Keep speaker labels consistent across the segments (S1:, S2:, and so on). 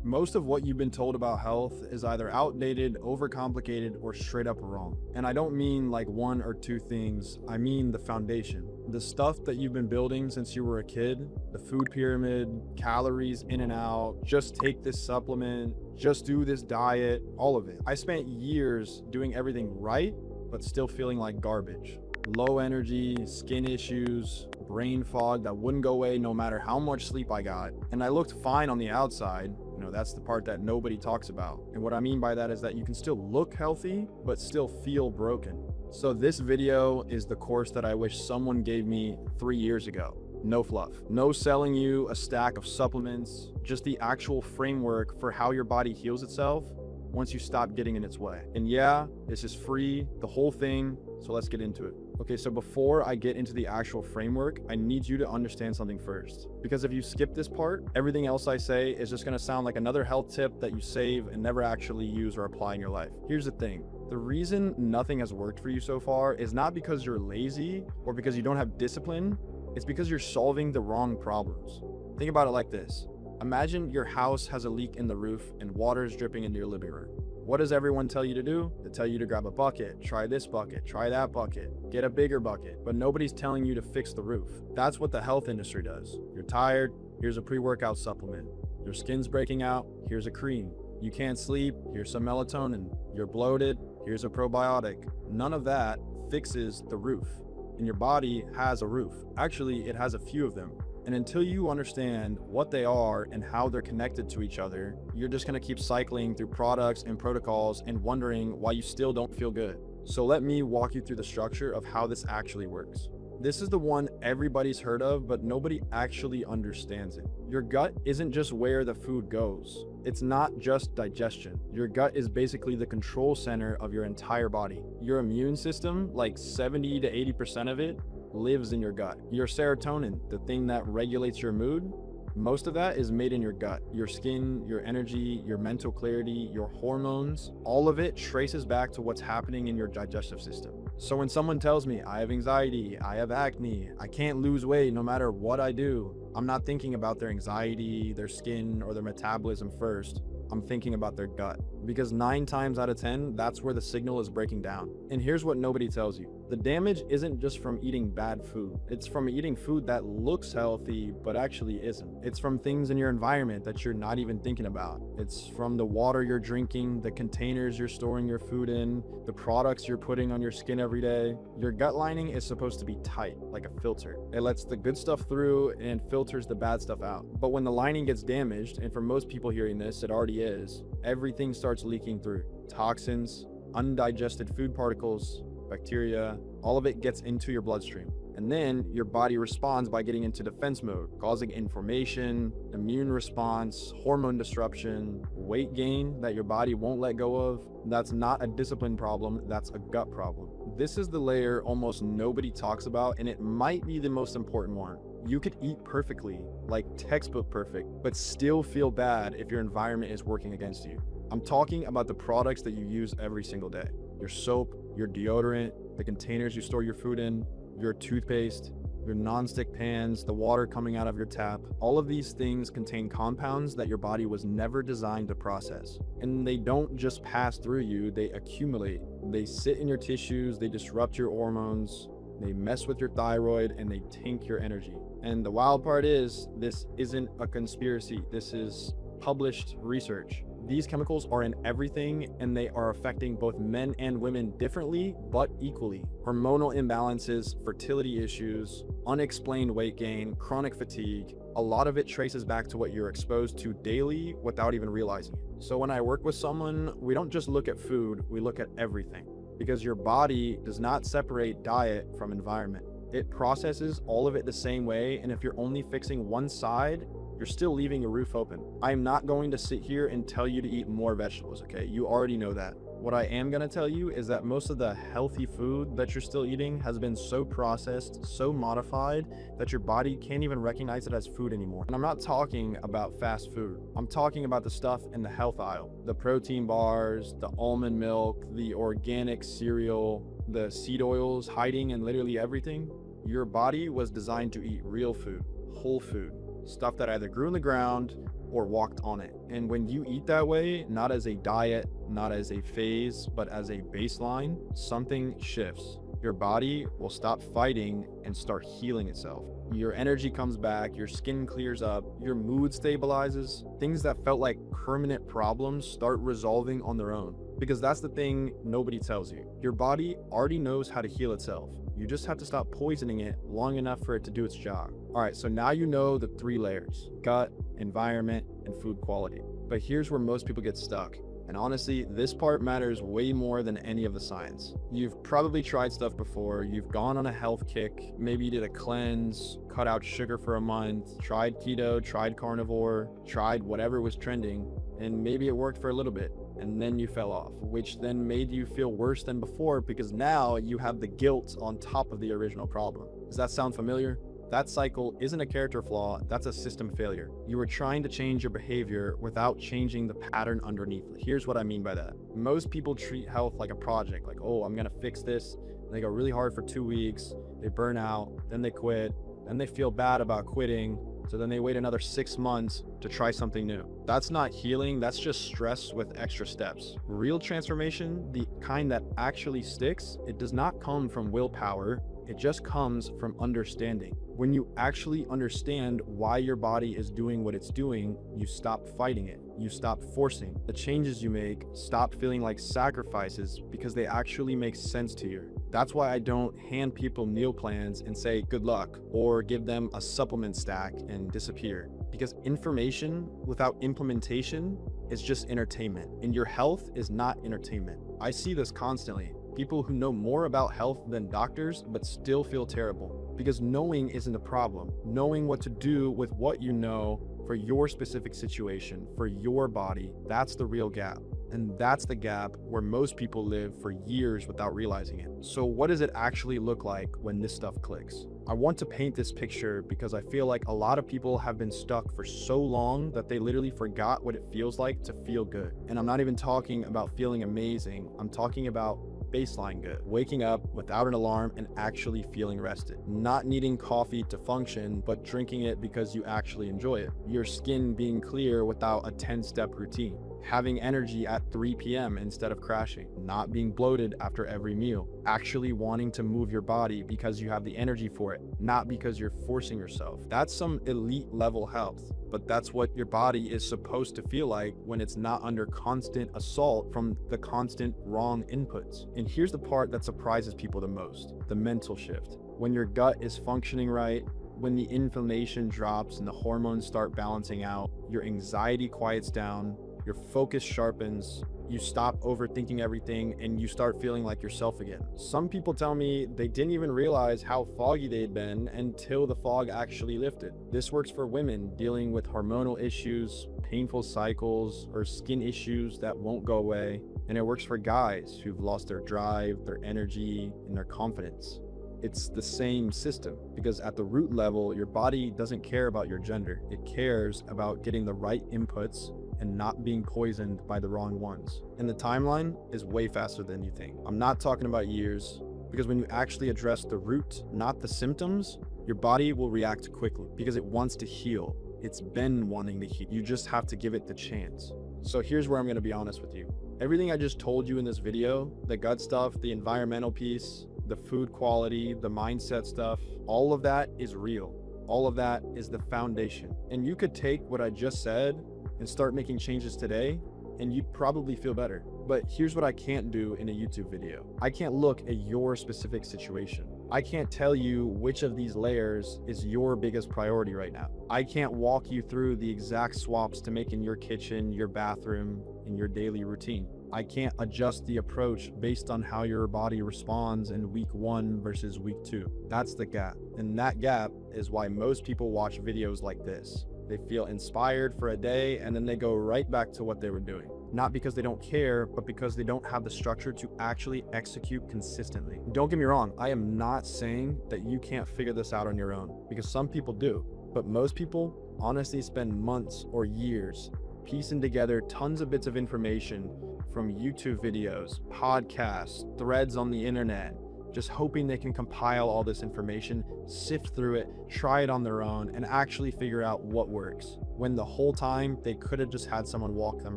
S1: Most of what you've been told about health is either outdated, overcomplicated, or straight up wrong. And I don't mean like one or two things, I mean the foundation. The stuff that you've been building since you were a kid, the food pyramid, calories in and out, just take this supplement, just do this diet, all of it. I spent years doing everything right, but still feeling like garbage. Low energy, skin issues, brain fog that wouldn't go away no matter how much sleep I got. And I looked fine on the outside. That's the part that nobody talks about. And what I mean by that is that you can still look healthy, but still feel broken. So this video is the course that I wish someone gave me 3 years ago. No fluff. No selling you a stack of supplements, just the actual framework for how your body heals itself once you stop getting in its way. And yeah, this is free, the whole thing, so let's get into it. Okay, so before I get into the actual framework, I need you to understand something first. Because if you skip this part, everything else I say is just gonna sound like another health tip that you save and never actually use or apply in your life. Here's the thing. The reason nothing has worked for you so far is not because you're lazy or because you don't have discipline, it's because you're solving the wrong problems. Think about it like this. Imagine your house has a leak in the roof and water is dripping into your living room. What does everyone tell you to do? They tell you to grab a bucket, try this bucket, try that bucket, get a bigger bucket, but nobody's telling you to fix the roof. That's what the health industry does. You're tired, here's a pre-workout supplement. Your skin's breaking out, here's a cream. You can't sleep, here's some melatonin. You're bloated, here's a probiotic. None of that fixes the roof. And your body has a roof. Actually, it has a few of them. And until you understand what they are and how they're connected to each other, you're just gonna keep cycling through products and protocols and wondering why you still don't feel good. So let me walk you through the structure of how this actually works. This is the one everybody's heard of, but nobody actually understands it. Your gut isn't just where the food goes. It's not just digestion. Your gut is basically the control center of your entire body. Your immune system, like 70 to 80% of it, lives in your gut. Your serotonin, the thing that regulates your mood, most of that is made in your gut. Your skin, your energy, your mental clarity, your hormones, all of it traces back to what's happening in your digestive system. So when someone tells me I have anxiety, I have acne, I can't lose weight no matter what I do, I'm not thinking about their anxiety, their skin, or their metabolism first. I'm thinking about their gut, because 9 times out of 10, that's where the signal is breaking down. And here's what nobody tells you. The damage isn't just from eating bad food. It's from eating food that looks healthy, but actually isn't. It's from things in your environment that you're not even thinking about. It's from the water you're drinking, the containers you're storing your food in, the products you're putting on your skin every day. Your gut lining is supposed to be tight, like a filter. It lets the good stuff through and filters the bad stuff out. But when the lining gets damaged, and for most people hearing this, it already is, everything starts leaking through. Toxins, undigested food particles, bacteria, all of it gets into your bloodstream. And then your body responds by getting into defense mode, causing inflammation, immune response, hormone disruption, weight gain that your body won't let go of. That's not a discipline problem, that's a gut problem. This is the layer almost nobody talks about, and it might be the most important one. You could eat perfectly, like textbook perfect, but still feel bad if your environment is working against you. I'm talking about the products that you use every single day. Your soap, your deodorant, the containers you store your food in, your toothpaste, your non-stick pans, the water coming out of your tap. All of these things contain compounds that your body was never designed to process. And they don't just pass through you, they accumulate. They sit in your tissues, they disrupt your hormones, they mess with your thyroid, and they tank your energy. And the wild part is, this isn't a conspiracy, this is published research. These chemicals are in everything, and they are affecting both men and women differently, but equally. Hormonal imbalances, fertility issues, unexplained weight gain, chronic fatigue, a lot of it traces back to what you're exposed to daily without even realizing it. So when I work with someone, we don't just look at food, we look at everything. Because your body does not separate diet from environment. It processes all of it the same way, and if you're only fixing one side, you're still leaving a roof open. I'm not going to sit here and tell you to eat more vegetables, okay? You already know that. What I am gonna tell you is that most of the healthy food that you're still eating has been so processed, so modified, that your body can't even recognize it as food anymore. And I'm not talking about fast food. I'm talking about the stuff in the health aisle. The protein bars, the almond milk, the organic cereal, the seed oils hiding in literally everything. Your body was designed to eat real food, whole food, stuff that either grew in the ground or walked on it. And when you eat that way, not as a diet, not as a phase, but as a baseline, something shifts. Your body will stop fighting and start healing itself. Your energy comes back, your skin clears up, your mood stabilizes. Things that felt like permanent problems start resolving on their own. Because that's the thing nobody tells you. Your body already knows how to heal itself. You just have to stop poisoning it long enough for it to do its job. All right, so now you know the 3 layers: gut, environment, and food quality. But here's where most people get stuck. And honestly, this part matters way more than any of the science. You've probably tried stuff before. You've gone on a health kick. Maybe you did a cleanse, cut out sugar for a month, tried keto, tried carnivore, tried whatever was trending, and maybe it worked for a little bit. And then you fell off, which then made you feel worse than before because now you have the guilt on top of the original problem. Does that sound familiar? That cycle isn't a character flaw, that's a system failure. You were trying to change your behavior without changing the pattern underneath. Here's what I mean by that. Most people treat health like a project, like, oh, I'm gonna fix this. They go really hard for 2 weeks, they burn out, then they quit, then they feel bad about quitting. So then they wait another 6 months to try something new. That's not healing, that's just stress with extra steps. Real transformation, the kind that actually sticks, it does not come from willpower, it just comes from understanding. When you actually understand why your body is doing what it's doing, you stop fighting it. You stop forcing. The changes you make stop feeling like sacrifices because they actually make sense to you. That's why I don't hand people meal plans and say good luck, or give them a supplement stack and disappear. Because information without implementation is just entertainment, and your health is not entertainment. I see this constantly. People who know more about health than doctors but still feel terrible. Because knowing isn't a problem. Knowing what to do with what you know for your specific situation, for your body, that's the real gap. And that's the gap where most people live for years without realizing it. So what does it actually look like when this stuff clicks? I want to paint this picture because I feel like a lot of people have been stuck for so long that they literally forgot what it feels like to feel good. And I'm not even talking about feeling amazing. I'm talking about baseline good. Waking up without an alarm and actually feeling rested. Not needing coffee to function, but drinking it because you actually enjoy it. Your skin being clear without a 10-step routine. Having energy at 3 p.m. instead of crashing. Not being bloated after every meal. Actually wanting to move your body because you have the energy for it, not because you're forcing yourself. That's some elite level health. But that's what your body is supposed to feel like when it's not under constant assault from the constant wrong inputs. And here's the part that surprises people the most: the mental shift. When your gut is functioning right, when the inflammation drops and the hormones start balancing out, your anxiety quiets down, your focus sharpens, you stop overthinking everything, and you start feeling like yourself again. Some people tell me they didn't even realize how foggy they'd been until the fog actually lifted. This works for women dealing with hormonal issues, painful cycles, or skin issues that won't go away. And it works for guys who've lost their drive, their energy, and their confidence. It's the same system, because at the root level, your body doesn't care about your gender. It cares about getting the right inputs and not being poisoned by the wrong ones. And the timeline is way faster than you think. I'm not talking about years, because when you actually address the root, not the symptoms, your body will react quickly because it wants to heal. It's been wanting to heal. You just have to give it the chance. So here's where I'm gonna be honest with you. Everything I just told you in this video, the gut stuff, the environmental piece, the food quality, the mindset stuff, all of that is real. All of that is the foundation. And you could take what I just said and start making changes today, and you'd probably feel better. But here's what I can't do in a YouTube video. I can't look at your specific situation. I can't tell you which of these layers is your biggest priority right now. I can't walk you through the exact swaps to make in your kitchen, your bathroom, and your daily routine. I can't adjust the approach based on how your body responds in week 1 versus week 2. That's the gap. And that gap is why most people watch videos like this. They feel inspired for a day and then they go right back to what they were doing. Not because they don't care, but because they don't have the structure to actually execute consistently. Don't get me wrong, I am not saying that you can't figure this out on your own, because some people do. But most people honestly spend months or years piecing together tons of bits of information from YouTube videos, podcasts, threads on the internet, just hoping they can compile all this information, sift through it, try it on their own, and actually figure out what works. when the whole time they could have just had someone walk them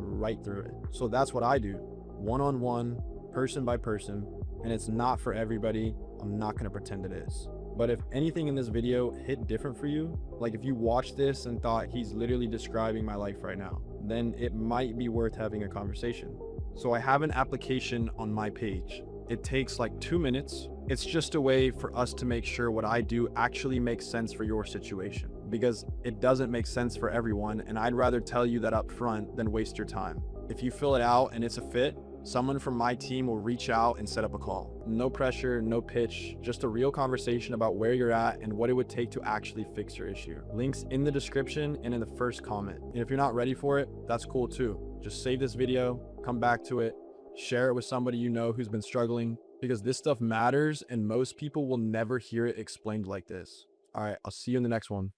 S1: right through it. So that's what I do, one-on-one, person by person, and it's not for everybody. I'm not gonna pretend it is. But if anything in this video hit different for you, like if you watched this and thought he's literally describing my life right now, then it might be worth having a conversation. So I have an application on my page. It takes like 2 minutes. It's just a way for us to make sure what I do actually makes sense for your situation, because it doesn't make sense for everyone, and I'd rather tell you that up front than waste your time. If you fill it out and it's a fit, someone from my team will reach out and set up a call. No pressure, no pitch, just a real conversation about where you're at and what it would take to actually fix your issue. Links in the description and in the first comment. And if you're not ready for it, that's cool too. Just save this video, come back to it, share it with somebody you know who's been struggling, because this stuff matters and most people will never hear it explained like this. All right, I'll see you in the next one.